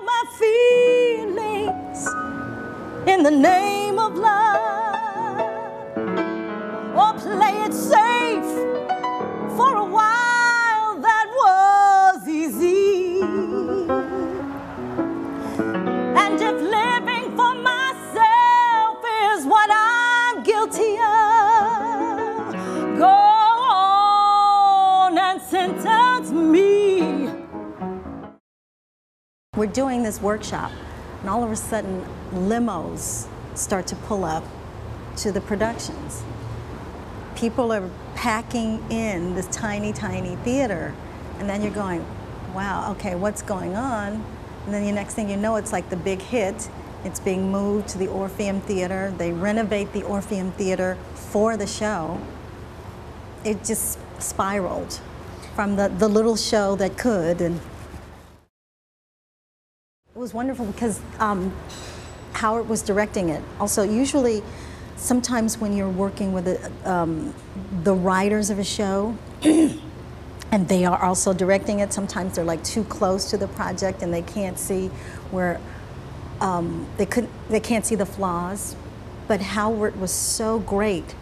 my feelings in the name of love, or play it safe for a while, that was easy. And if living for myself is what I'm guilty of, go on and sentence me. We're doing this workshop, and all of a sudden, limos start to pull up to the productions. People are packing in this tiny, tiny theater, and then you're going, wow, okay, what's going on? And then the next thing you know, it's like the big hit. It's being moved to the Orpheum Theater. They renovate the Orpheum Theater for the show. It just spiraled from the little show that could. And it was wonderful because Howard was directing it. Also, usually, sometimes when you're working with the writers of a show, and they are also directing it, sometimes they're like too close to the project and they can't see where, they can't see the flaws. But Howard was so great.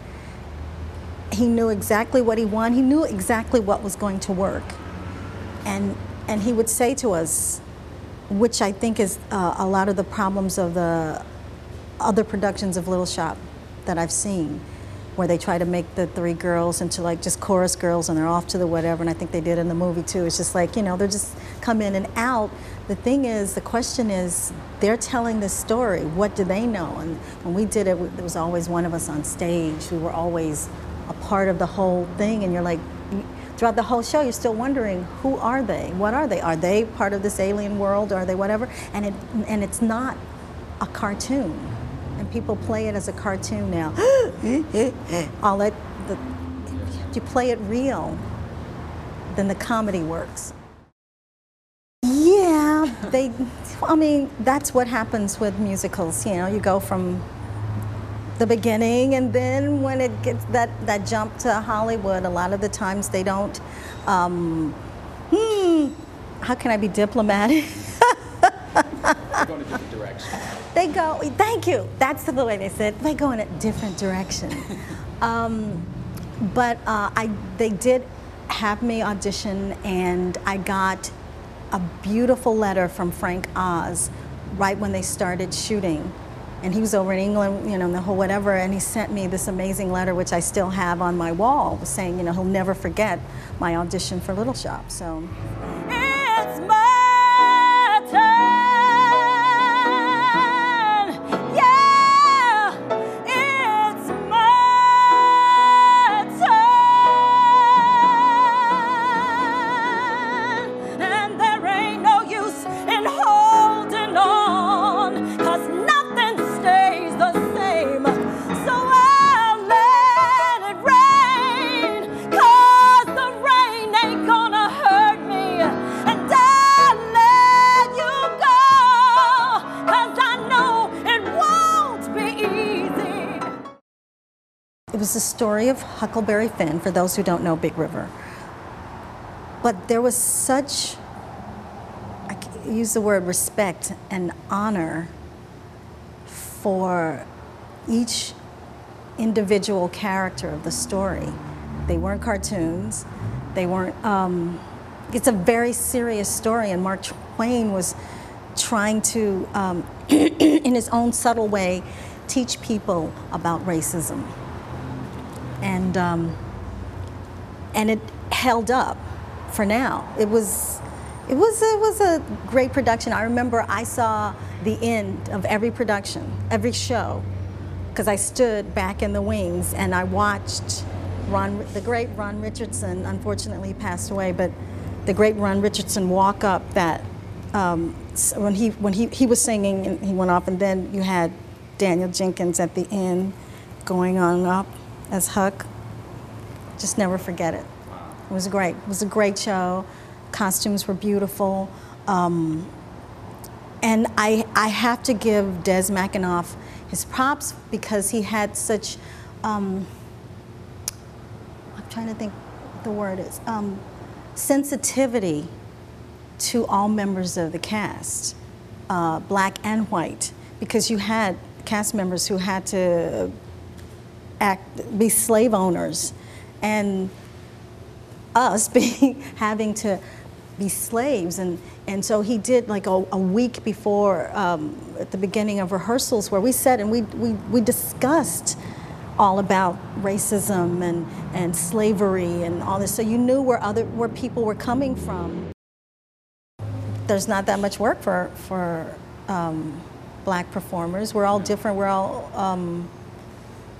He knew exactly what he wanted. He knew exactly what was going to work. And he would say to us, which I think is a lot of the problems of the other productions of Little Shop that I've seen, where they try to make the three girls into like just chorus girls and they're off to the whatever, and I think they did in the movie too. It's just like, you know, they're just come in and out. The thing is, the question is, they're telling this story. What do they know? And when we did it, there was always one of us on stage. We were always a part of the whole thing, and you're like, throughout the whole show, you're still wondering, who are they? What are they? Are they part of this alien world? Are they whatever? And it's not a cartoon. And people play it as a cartoon now. All that, if you play it real, then the comedy works. Yeah, I mean, that's what happens with musicals. You know, you go from the beginning, and then when it gets that jump to Hollywood, a lot of the times they don't, how can I be diplomatic? They go in a different direction. They go, thank you, that's the way they said, they go in a different direction. But they did have me audition, and I got a beautiful letter from Frank Oz right when they started shooting. And he was over in England, you know, the whole whatever, and he sent me this amazing letter, which I still have on my wall, saying, you know, he'll never forget my audition for Little Shop. So it's my turn, yeah, it's my turn, and there ain't no use in holding on, 'cause nothing stays the same, so I'll let it rain, 'cause the rain ain't gonna hurt me, and I'll let you go, 'cause I know it won't be easy. It was the story of Huckleberry Finn, for those who don't know Big River. But there was such, I use the word respect and honor for each individual character of the story. They weren't cartoons. They weren't, it's a very serious story, and Mark Twain was trying to, in his own subtle way, teach people about racism. And it held up for now. It was a great production. I remember I saw the end of every production, every show, because I stood back in the wings and I watched the great Ron Richardson, unfortunately passed away, but the great Ron Richardson walk up that, when he was singing and he went off, and then you had Daniel Jenkins at the end going on up as Huck. Just never forget it. It was great. It was a great show. Costumes were beautiful. And I have to give Des McAnuff his props, because he had such, I'm trying to think what the word is, sensitivity to all members of the cast. black and white, because you had cast members who had to be slave owners, and us having to be slaves, and so he did like a week before at the beginning of rehearsals where we sat and we discussed all about racism and slavery and all this, so you knew where people were coming from. There's not that much work for black performers. We're all different. We're all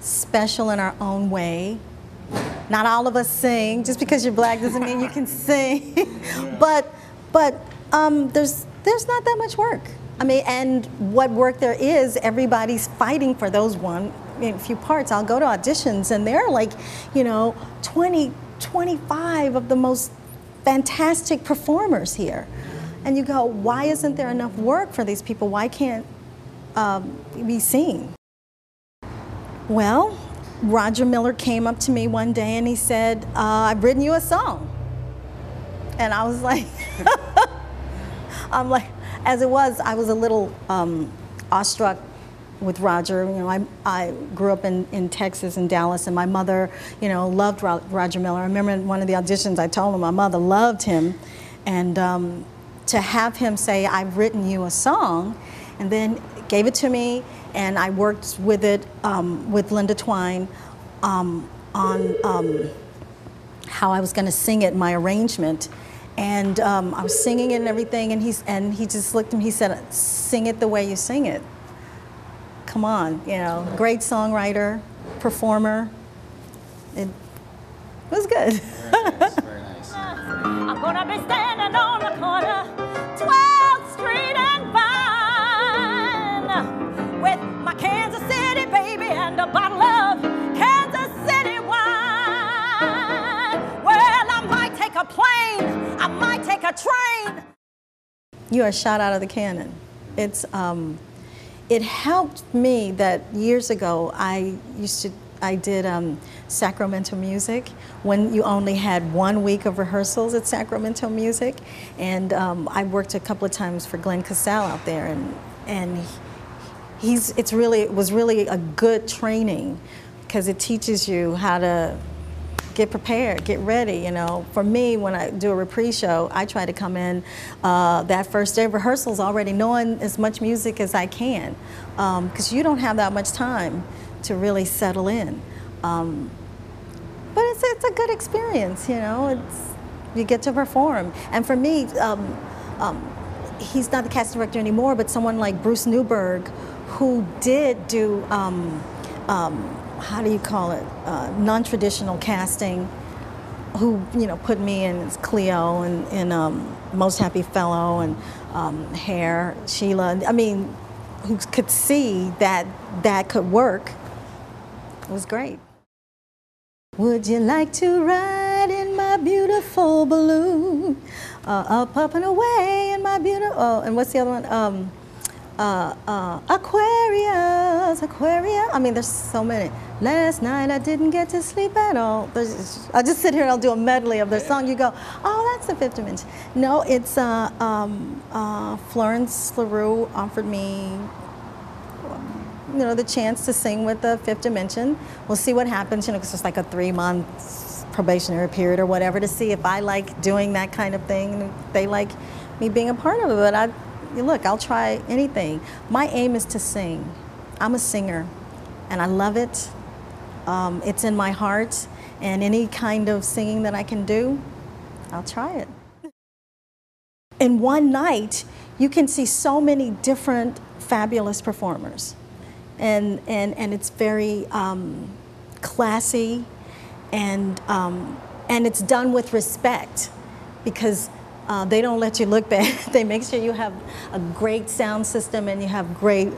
special in our own way. Not all of us sing. Just because you're black doesn't mean you can sing. but there's not that much work. I mean, and what work there is, everybody's fighting for those few parts. I'll go to auditions and there are like, 20, 25 of the most fantastic performers here. And you go, why isn't there enough work for these people? Why can't be seen? Well, Roger Miller came up to me one day and he said, I've written you a song. And I was like, as it was, I was a little awestruck with Roger. I grew up in Texas, in Dallas, and my mother, loved Roger Miller. I remember in one of the auditions, I told him my mother loved him. And to have him say, I've written you a song, and then gave it to me, and I worked with it with Linda Twine on how I was going to sing it, my arrangement. And I was singing it and everything, and he just looked at me, he said, sing it the way you sing it. Come on, great songwriter, performer. It was good. Very nice, very nice. I'm gonna be standing on the corner, 12th Street and Vine, with my Kansas City baby and a bottle of Kansas City wine. Well, I might take a plane, I might take a train. You are shot out of the cannon. It helped me that years ago I did Sacramento Music when you only had 1 week of rehearsals at Sacramento Music, and I worked a couple of times for Glenn Cassell out there, and it was really a good training because it teaches you how to get prepared, get ready. For me, when I do a reprise show, I try to come in that first day of rehearsals already knowing as much music as I can, because you don't have that much time to really settle in. But it's a good experience, you get to perform. And for me, he's not the casting director anymore, but someone like Bruce Newberg, who did do how do you call it, non-traditional casting, who put me in as Cleo and in Most Happy Fellow and Hair, Sheila. I mean, who could see that could work. It was great. Would you like to ride in my beautiful balloon, up and away in my beautiful? Oh, and what's the other one? Aquarius, Aquaria. I mean, there's so many. Last night I didn't get to sleep at all. I'll just sit here and I'll do a medley of their song. You go, oh, that's the Fifth Dimension. No, it's Florence LaRue offered me, the chance to sing with the Fifth Dimension. We'll see what happens, because it's like a 3-month probationary period or whatever, to see if I like doing that kind of thing, and if they like me being a part of it. But look, I'll try anything. My aim is to sing. I'm a singer, and I love it. It's in my heart, and any kind of singing that I can do, I'll try it. In one night, you can see so many different fabulous performers, and it's very classy, and it's done with respect, because they don't let you look bad. They make sure you have a great sound system and you have great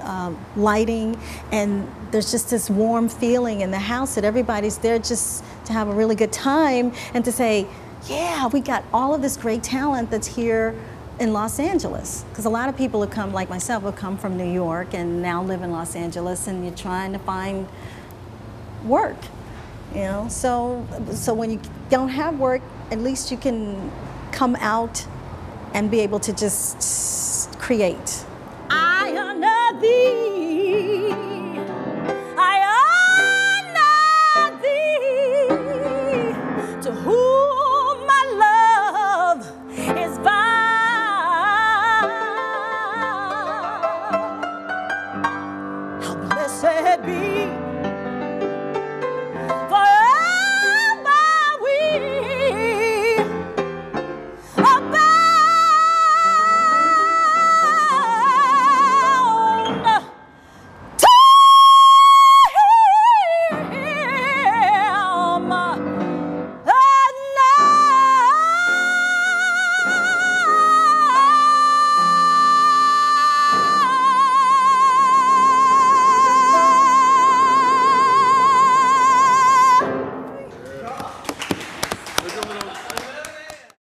lighting, and there's just this warm feeling in the house that everybody's there just to have a really good time and to say, yeah, we got all of this great talent that's here in Los Angeles. Because a lot of people who come, like myself, have come from New York and now live in Los Angeles, and you're trying to find work. So when you don't have work, at least you can come out and be able to just create thee.